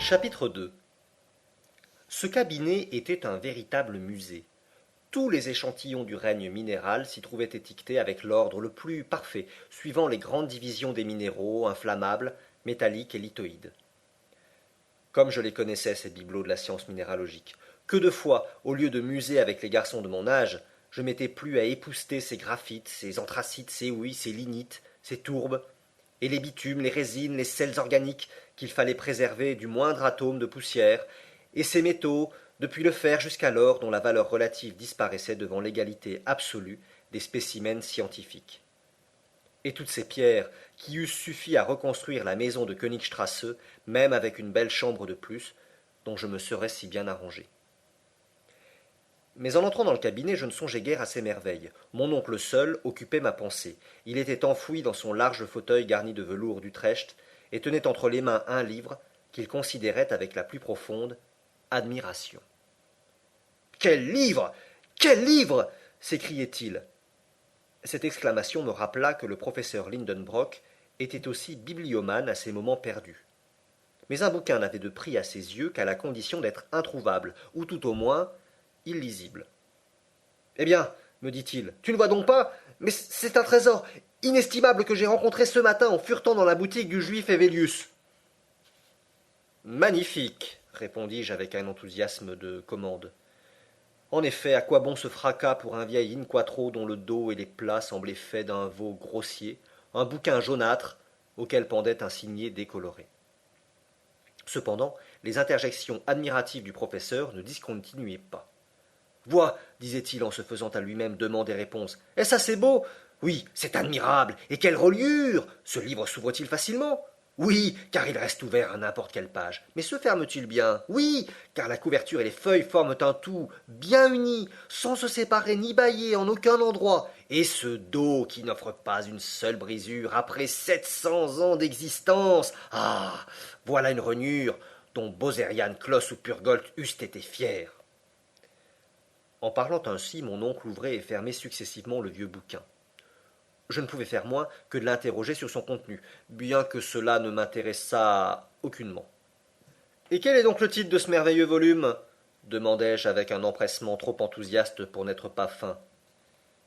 Chapitre 2. Ce cabinet était un véritable musée. Tous les échantillons du règne minéral s'y trouvaient étiquetés avec l'ordre le plus parfait, suivant les grandes divisions des minéraux, inflammables, métalliques et lithoïdes. Comme je les connaissais, ces bibelots de la science minéralogique, que de fois, au lieu de muser avec les garçons de mon âge, je m'étais plu à épousseter ces graphites, ces anthracites, ces houilles, ces lignites, ces tourbes, et les bitumes, les résines, les sels organiques qu'il fallait préserver du moindre atome de poussière, et ces métaux, depuis le fer jusqu'à l'or, dont la valeur relative disparaissait devant l'égalité absolue des spécimens scientifiques. Et toutes ces pierres, qui eussent suffi à reconstruire la maison de Königstrasse, même avec une belle chambre de plus, dont je me serais si bien arrangé. Mais en entrant dans le cabinet, je ne songeais guère à ces merveilles. Mon oncle seul occupait ma pensée. Il était enfoui dans son large fauteuil garni de velours d'Utrecht, et tenait entre les mains un livre qu'il considérait avec la plus profonde admiration. Quel livre! Quel livre! S'écriait-il. Cette exclamation me rappela que le professeur Lindenbrock était aussi bibliomane à ses moments perdus. Mais un bouquin n'avait de prix à ses yeux qu'à la condition d'être introuvable, ou tout au moins illisible. Eh bien, me dit-il, tu ne vois donc pas? Mais c'est un trésor inestimable que j'ai rencontré ce matin en furetant dans la boutique du juif Evelius. Magnifique, répondis-je avec un enthousiasme de commande. En effet, à quoi bon ce fracas pour un vieil in quattro dont le dos et les plats semblaient faits d'un veau grossier, un bouquin jaunâtre auquel pendait un signet décoloré. Cependant, les interjections admiratives du professeur ne discontinuaient pas. Vois, disait-il en se faisant à lui-même demande et réponse. Est-ce assez beau? Oui, c'est admirable. Et quelle reliure! Ce livre s'ouvre-t-il facilement? Oui, car il reste ouvert à n'importe quelle page. Mais se ferme-t-il bien? Oui, car la couverture et les feuilles forment un tout bien uni, sans se séparer ni bâiller en aucun endroit. Et ce dos qui n'offre pas une seule brisure après 700 ans d'existence. Ah, voilà une rognure dont Bozerian, Kloss ou Purgolt eussent été fiers. En parlant ainsi, mon oncle ouvrait et fermait successivement le vieux bouquin. Je ne pouvais faire moins que de l'interroger sur son contenu, bien que cela ne m'intéressât aucunement. Et quel est donc le titre de ce merveilleux volume? Demandai-je avec un empressement trop enthousiaste pour n'être pas fin.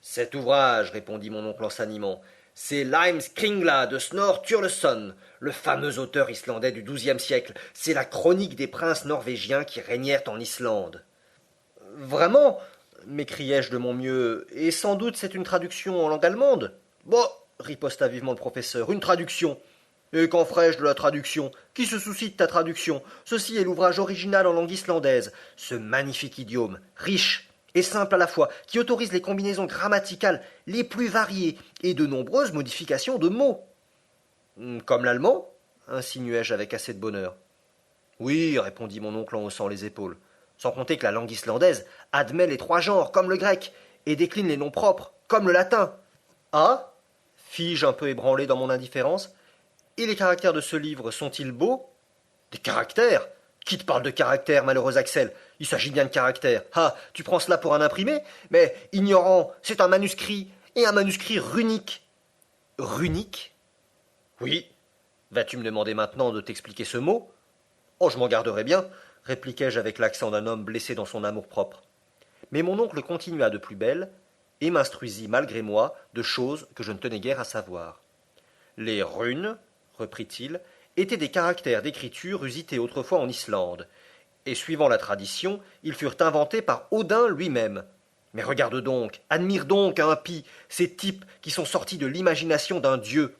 Cet ouvrage, répondit mon oncle en s'animant, c'est Heimskringla de Snorre Sturleson, le fameux auteur islandais du XIIe siècle. C'est la chronique des princes norvégiens qui régnèrent en Islande. Vraiment? M'écriai-je de mon mieux, et sans doute c'est une traduction en langue allemande. Bon, riposta vivement le professeur, une traduction. Et qu'en ferais-je de la traduction? Qui se soucie de ta traduction? Ceci est l'ouvrage original en langue islandaise, ce magnifique idiome, riche et simple à la fois, qui autorise les combinaisons grammaticales les plus variées et de nombreuses modifications de mots. Comme l'allemand? Insinuai-je avec assez de bonheur. Oui, répondit mon oncle en haussant les épaules. Sans compter que la langue islandaise admet les trois genres, comme le grec, et décline les noms propres, comme le latin. Ah? Fis-je un peu ébranlé dans mon indifférence. Et les caractères de ce livre sont-ils beaux? Des caractères? Qui te parle de caractères, malheureux Axel? Il s'agit bien de caractères. Ah, tu prends cela pour un imprimé? Mais, ignorant, c'est un manuscrit, et un manuscrit runique. Runique? Oui. Vas-tu me demander maintenant de t'expliquer ce mot? Oh, je m'en garderai bien, répliquai-je avec l'accent d'un homme blessé dans son amour-propre. Mais mon oncle continua de plus belle, et m'instruisit malgré moi de choses que je ne tenais guère à savoir. Les runes, reprit-il, étaient des caractères d'écriture usités autrefois en Islande, et suivant la tradition, ils furent inventés par Odin lui-même. Mais regarde donc, admire donc, impie, ces types qui sont sortis de l'imagination d'un dieu.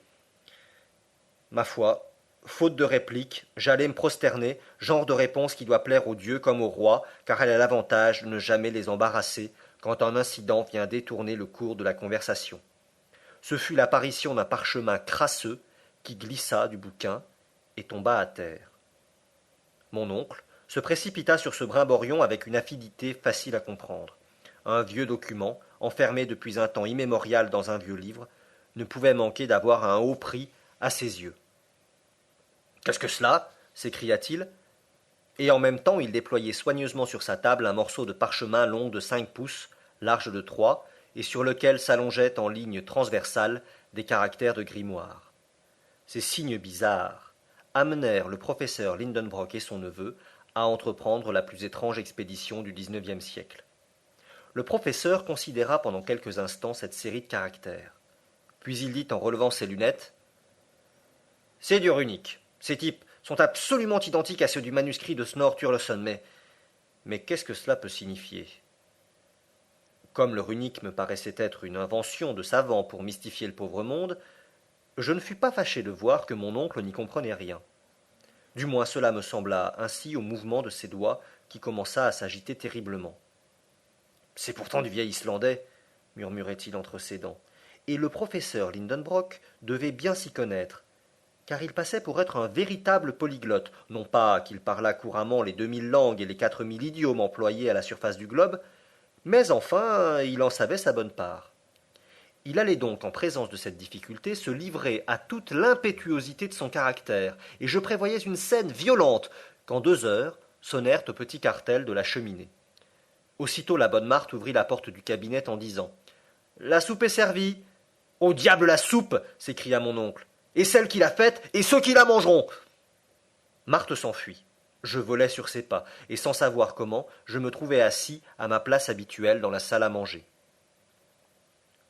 Ma foi, faute de réplique, j'allais me prosterner, genre de réponse qui doit plaire aux dieux comme aux rois, car elle a l'avantage de ne jamais les embarrasser quand un incident vient détourner le cours de la conversation. Ce fut l'apparition d'un parchemin crasseux qui glissa du bouquin et tomba à terre. Mon oncle se précipita sur ce brimborion avec une avidité facile à comprendre. Un vieux document, enfermé depuis un temps immémorial dans un vieux livre, ne pouvait manquer d'avoir un haut prix à ses yeux. Qu'est-ce que cela? S'écria-t-il, et en même temps il déployait soigneusement sur sa table un morceau de parchemin long de 5 pouces, large de 3, et sur lequel s'allongeaient en ligne transversale des caractères de grimoire. Ces signes bizarres, amenèrent le professeur Lindenbrock et son neveu à entreprendre la plus étrange expédition du XIXe siècle. Le professeur considéra pendant quelques instants cette série de caractères. Puis il dit en relevant ses lunettes « C'est du runique. Ces types sont absolument identiques à ceux du manuscrit de Snorre Sturluson, mais qu'est-ce que cela peut signifier ?» Comme le runique me paraissait être une invention de savants pour mystifier le pauvre monde, je ne fus pas fâché de voir que mon oncle n'y comprenait rien. Du moins cela me sembla ainsi au mouvement de ses doigts qui commença à s'agiter terriblement. « C'est pourtant du vieil islandais, murmurait-il entre ses dents, et le professeur Lindenbrock devait bien s'y connaître, car il passait pour être un véritable polyglotte, non pas qu'il parlât couramment les 2000 langues et les 4000 idiomes employés à la surface du globe, mais enfin il en savait sa bonne part. Il allait donc, en présence de cette difficulté, se livrer à toute l'impétuosité de son caractère, et je prévoyais une scène violente, quand 2 heures sonnèrent au petit cartel de la cheminée. Aussitôt la bonne Marthe ouvrit la porte du cabinet en disant « La soupe est servie !»« Au diable la soupe !» s'écria mon oncle. « Et celle qui l'a faite, et ceux qui la mangeront !» Marthe s'enfuit. Je volai sur ses pas, et sans savoir comment, je me trouvai assis à ma place habituelle dans la salle à manger.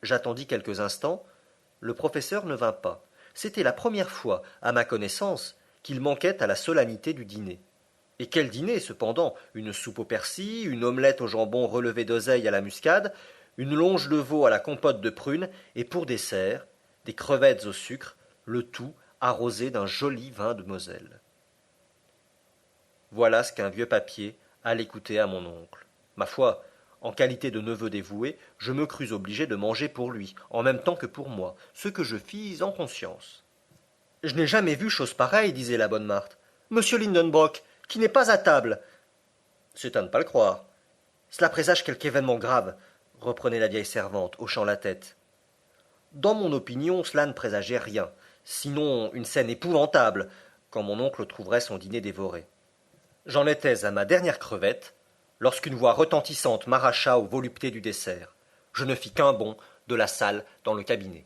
J'attendis quelques instants. Le professeur ne vint pas. C'était la première fois, à ma connaissance, qu'il manquait à la solennité du dîner. Et quel dîner, cependant! Une soupe au persil, une omelette au jambon relevé d'oseille à la muscade, une longe de veau à la compote de prunes, et pour dessert, des crevettes au sucre, le tout arrosé d'un joli vin de Moselle. Voilà ce qu'un vieux papier allait coûter à mon oncle. Ma foi, en qualité de neveu dévoué, je me crus obligé de manger pour lui, en même temps que pour moi, ce que je fis en conscience. Je n'ai jamais vu chose pareille, disait la bonne Marthe. Monsieur Lindenbrock, qui n'est pas à table. C'est à ne pas le croire. Cela présage quelque événement grave, reprenait la vieille servante, hochant la tête. Dans mon opinion, cela ne présageait rien, sinon une scène épouvantable, quand mon oncle trouverait son dîner dévoré. J'en étais à ma dernière crevette, lorsqu'une voix retentissante m'arracha aux voluptés du dessert. Je ne fis qu'un bond de la salle dans le cabinet.